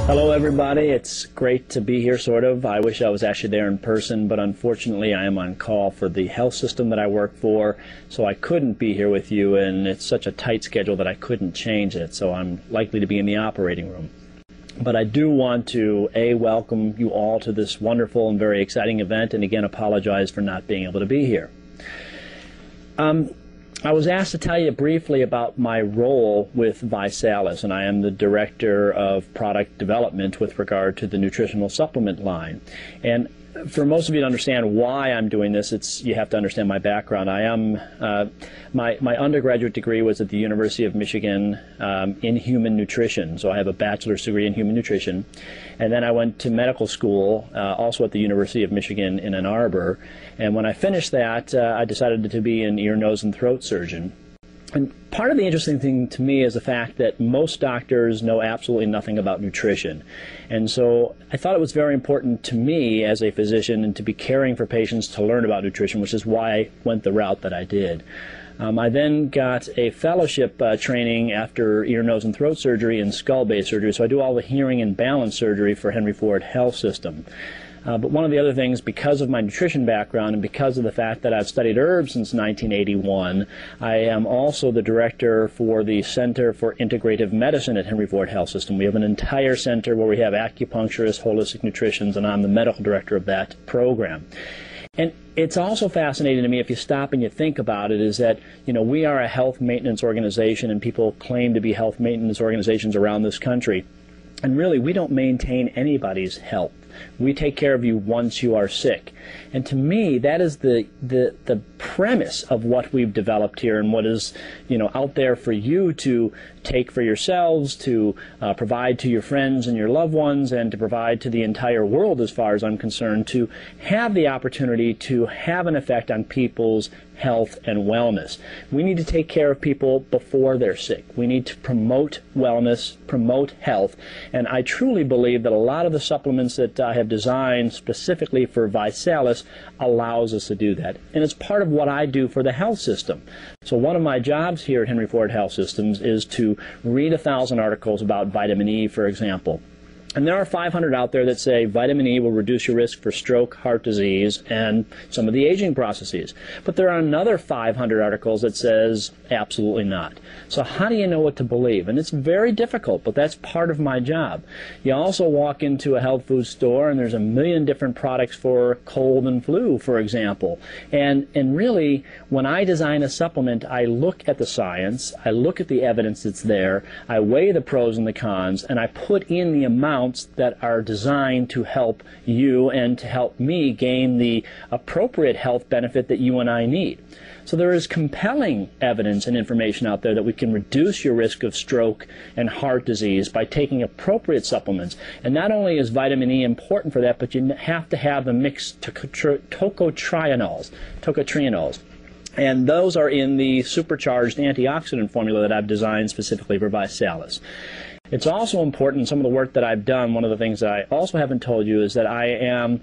Hello everybody, it's great to be here sort of. I wish I was actually there in person, but unfortunately I am on call for the health system that I work for, so I couldn't be here with you, and it's such a tight schedule that I couldn't change it, so I'm likely to be in the operating room. But I do want to, welcome you all to this wonderful and very exciting event, and again apologize for not being able to be here. I was asked to tell you briefly about my role with Visalus, and I am the Director of Product Development with regard to the nutritional supplement line. And for most of you to understand why I'm doing this, you have to understand my background. I am my undergraduate degree was at the University of Michigan in human nutrition, so I have a bachelor's degree in human nutrition. And then I went to medical school, also at the University of Michigan in Ann Arbor. And when I finished that, I decided to be an ear, nose, and throat surgeon. And part of the interesting thing to me is the fact that most doctors know absolutely nothing about nutrition. And so I thought it was very important to me as a physician and to be caring for patients to learn about nutrition, which is why I went the route that I did. I then got a fellowship training after ear, nose, and throat surgery in skull-base surgery, so I do all the hearing and balance surgery for Henry Ford Health System. But one of the other things, because of my nutrition background and because of the fact that I've studied herbs since 1981, I am also the director for the Center for Integrative Medicine at Henry Ford Health System. We have an entire center where we have acupuncturists, holistic nutritionists, and I'm the medical director of that program. And it's also fascinating to me, if you stop and you think about it, is that, we are a health maintenance organization, and people claim to be health maintenance organizations around this country. And really, we don't maintain anybody's health. We take care of you once you are sick. And to me, that is the premise of what we've developed here, and what is, out there for you to take for yourselves, to provide to your friends and your loved ones, and to provide to the entire world, as far as I'm concerned, to have the opportunity to have an effect on people's health and wellness. We need to take care of people before they're sick. We need to promote wellness, promote health, and I truly believe that a lot of the supplements that I have designed specifically for Visalus allows us to do that. And it's part of what I do for the health system. So one of my jobs here at Henry Ford Health Systems is to read 1,000 articles about vitamin E, for example. And there are 500 out there that say vitamin E will reduce your risk for stroke, heart disease, and some of the aging processes. But there are another 500 articles that says absolutely not. So how do you know what to believe? And it's very difficult, but that's part of my job. You also walk into a health food store, and there's a million different products for cold and flu, for example. And really, when I design a supplement, I look at the science, I look at the evidence that's there, I weigh the pros and the cons, and I put in the amount that are designed to help you and to help me gain the appropriate health benefit that you and I need. So there is compelling evidence and information out there that we can reduce your risk of stroke and heart disease by taking appropriate supplements. And not only is vitamin E important for that, but you have to have the mixed tocotrienols. And those are in the supercharged antioxidant formula that I've designed specifically for Visalus. It's also important, some of the work that I've done, one of the things that I also haven't told you is that I am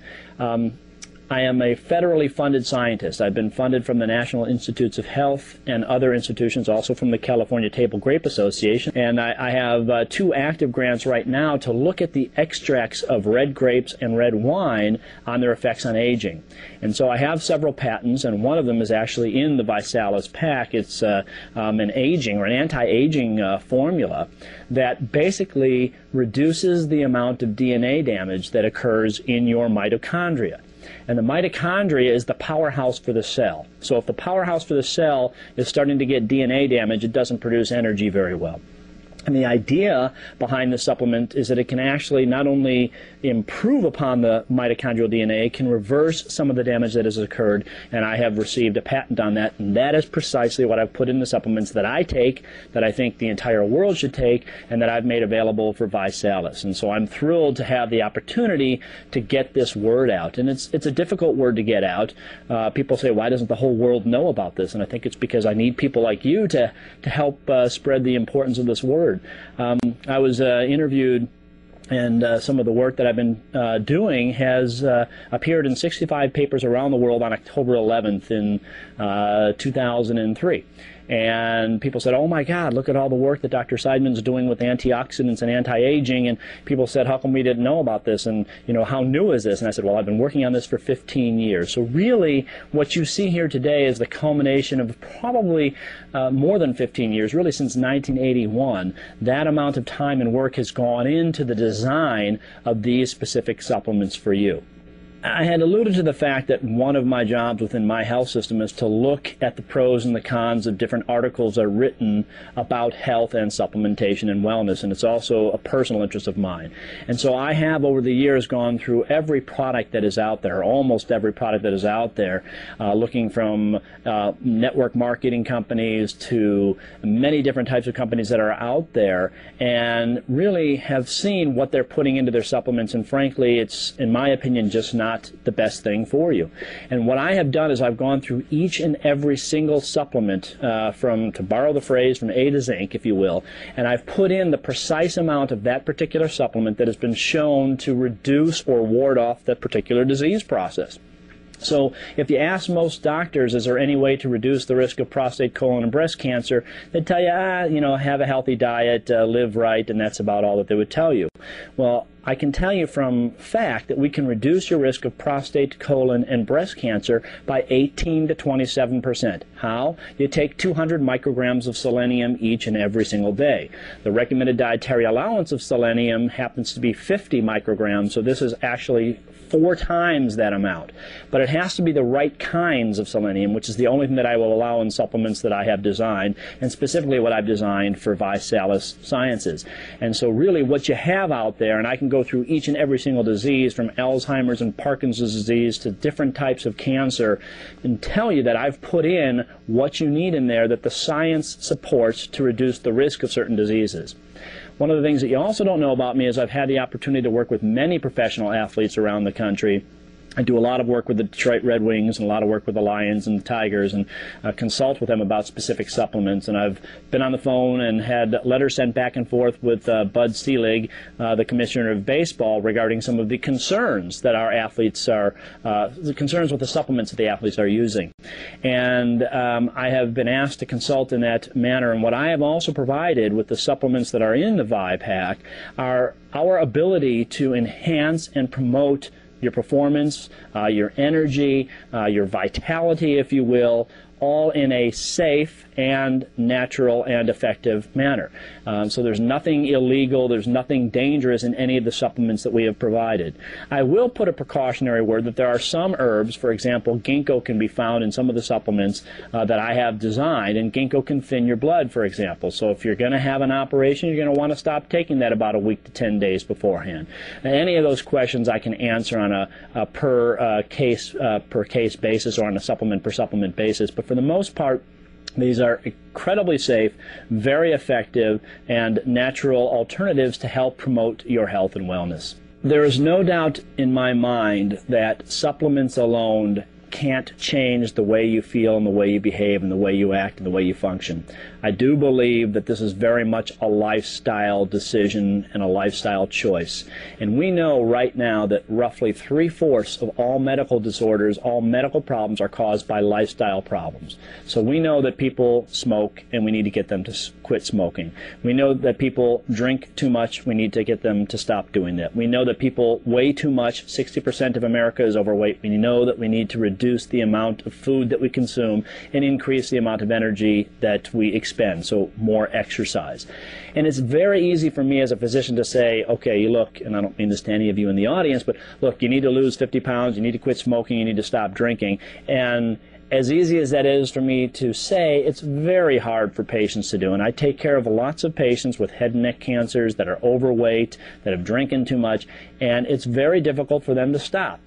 a federally funded scientist. I've been funded from the National Institutes of Health and other institutions, also from the California Table Grape Association. And I have 2 active grants right now to look at the extracts of red grapes and red wine on their effects on aging. And so I have several patents, and one of them is actually in the Visalus pack. It's an anti-aging formula that basically reduces the amount of DNA damage that occurs in your mitochondria. And the mitochondria is the powerhouse for the cell. So if the powerhouse for the cell is starting to get DNA damage, it doesn't produce energy very well. And the idea behind the supplement is that it can actually not only improve upon the mitochondrial DNA, it can reverse some of the damage that has occurred, and I have received a patent on that, and that is precisely what I've put in the supplements that I take, that I think the entire world should take, and that I've made available for Visalus. And so I'm thrilled to have the opportunity to get this word out. And it's a difficult word to get out. People say, why doesn't the whole world know about this? And I think it's because I need people like you to help spread the importance of this word. I was interviewed, and some of the work that I've been doing has appeared in 65 papers around the world on October 11th in 2003. And people said, oh my God, look at all the work that Dr. Seidman's doing with antioxidants and anti-aging. And people said, how come we didn't know about this? And, you know, how new is this? And I said, well, I've been working on this for 15 years. So really, what you see here today is the culmination of probably more than 15 years, really since 1981. That amount of time and work has gone into the design of these specific supplements for you. I had alluded to the fact that one of my jobs within my health system is to look at the pros and the cons of different articles that are written about health and supplementation and wellness, and it's also a personal interest of mine. And so I have over the years gone through every product that is out there, almost every product that is out there, looking from network marketing companies to many different types of companies that are out there, and really have seen what they're putting into their supplements, and frankly, it's, in my opinion, just not the best thing for you. And what I have done is I've gone through each and every single supplement to borrow the phrase, from A to zinc, if you will, and I've put in the precise amount of that particular supplement that has been shown to reduce or ward off that particular disease process. So if you ask most doctors, is there any way to reduce the risk of prostate, colon, and breast cancer, they'd tell you, you know, have a healthy diet, live right, and that's about all that they would tell you. Well, I can tell you from fact that we can reduce your risk of prostate, colon, and breast cancer by 18 to 27%. How? You take 200 micrograms of selenium each and every single day. The recommended dietary allowance of selenium happens to be 50 micrograms, so this is actually 4 times that amount. But it has to be the right kinds of selenium, which is the only thing that I will allow in supplements that I have designed, and specifically what I've designed for Visalus Sciences. And so really what you have out there, and I can go through each and every single disease from Alzheimer's and Parkinson's disease to different types of cancer, and tell you that I've put in what you need in there that the science supports to reduce the risk of certain diseases. One of the things that you also don't know about me is I've had the opportunity to work with many professional athletes around the country. I do a lot of work with the Detroit Red Wings and a lot of work with the Lions and the Tigers, and consult with them about specific supplements. And I've been on the phone and had letters sent back and forth with Bud Selig, the commissioner of baseball, regarding some of the concerns that our athletes are, the concerns with the supplements that the athletes are using. And I have been asked to consult in that manner. And what I have also provided with the supplements that are in the ViPack are our ability to enhance and promote your performance, your energy, your vitality, if you will, all in a safe and natural and effective manner. So there's nothing illegal, there's nothing dangerous in any of the supplements that we have provided. I will put a precautionary word that there are some herbs, for example, ginkgo can be found in some of the supplements that I have designed, and ginkgo can thin your blood, for example. So if you're going to have an operation, you're going to want to stop taking that about a week to 10 days beforehand. And any of those questions I can answer on a per case basis, or on a supplement per supplement basis. But for the most part, these are incredibly safe, very effective, and natural alternatives to help promote your health and wellness. There is no doubt in my mind that supplements alone can't change the way you feel and the way you behave and the way you act and the way you function. I do believe that this is very much a lifestyle decision and a lifestyle choice. And we know right now that roughly 3/4 of all medical disorders, all medical problems, are caused by lifestyle problems. So we know that people smoke and we need to get them to quit smoking. We know that people drink too much, we need to get them to stop doing that. We know that people weigh too much, 60% of America is overweight. We know that we need to reduce the amount of food that we consume and increase the amount of energy that we expend, so more exercise. And it's very easy for me as a physician to say, okay, you look, and I don't mean this to any of you in the audience, but look, you need to lose 50 pounds, you need to quit smoking, you need to stop drinking. And as easy as that is for me to say, it's very hard for patients to do. And I take care of lots of patients with head and neck cancers that are overweight, that have drinking too much, and it's very difficult for them to stop.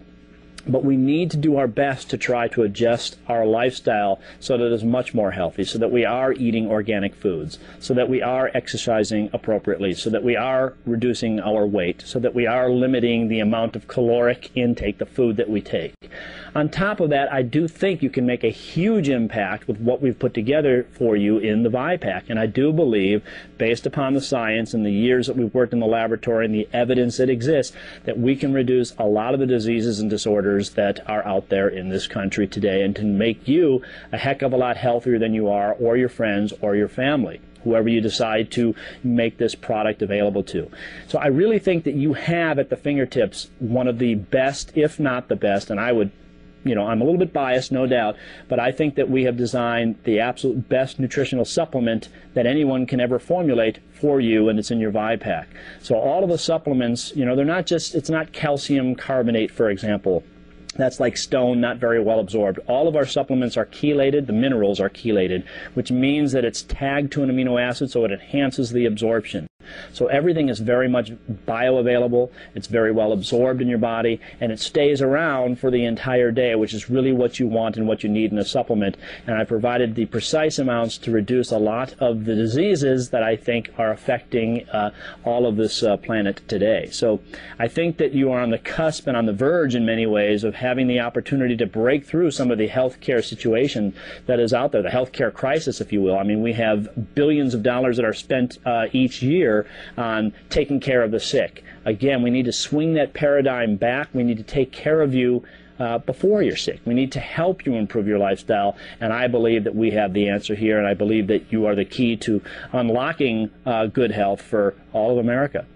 But we need to do our best to try to adjust our lifestyle so that it's much more healthy, so that we are eating organic foods, so that we are exercising appropriately, so that we are reducing our weight, so that we are limiting the amount of caloric intake, the food that we take. On top of that, I do think you can make a huge impact with what we've put together for you in the ViPack. And I do believe, based upon the science and the years that we've worked in the laboratory and the evidence that exists, that we can reduce a lot of the diseases and disorders disorders that are out there in this country today, and to make you a heck of a lot healthier than you are, or your friends, or your family, whoever you decide to make this product available to. So I really think that you have at the fingertips one of the best, if not the best, and I would, I'm a little bit biased, no doubt, but I think that we have designed the absolute best nutritional supplement that anyone can ever formulate for you, and it's in your ViPack. So all of the supplements, they're not just, it's not calcium carbonate, for example. That's like stone, not very well absorbed. All of our supplements are chelated, the minerals are chelated, which means that it's tagged to an amino acid so it enhances the absorption. So everything is very much bioavailable, it's very well absorbed in your body, and it stays around for the entire day, which is really what you want and what you need in a supplement. And I provided the precise amounts to reduce a lot of the diseases that I think are affecting all of this planet today. So I think that you are on the cusp and on the verge in many ways of having the opportunity to break through some of the healthcare situation that is out there, the healthcare crisis, if you will. I mean, we have billions of dollars that are spent each year on taking care of the sick. Again, we need to swing that paradigm back. We need to take care of you before you're sick. We need to help you improve your lifestyle, and I believe that we have the answer here, and I believe that you are the key to unlocking good health for all of America.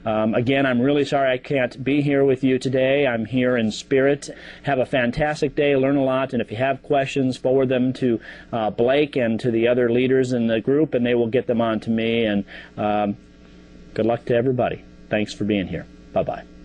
Again, I'm really sorry I can't be here with you today. I'm here in spirit. Have a fantastic day, learn a lot, and if you have questions, forward them to Blake and to the other leaders in the group, and they will get them on to me. And good luck to everybody. Thanks for being here. Bye-bye.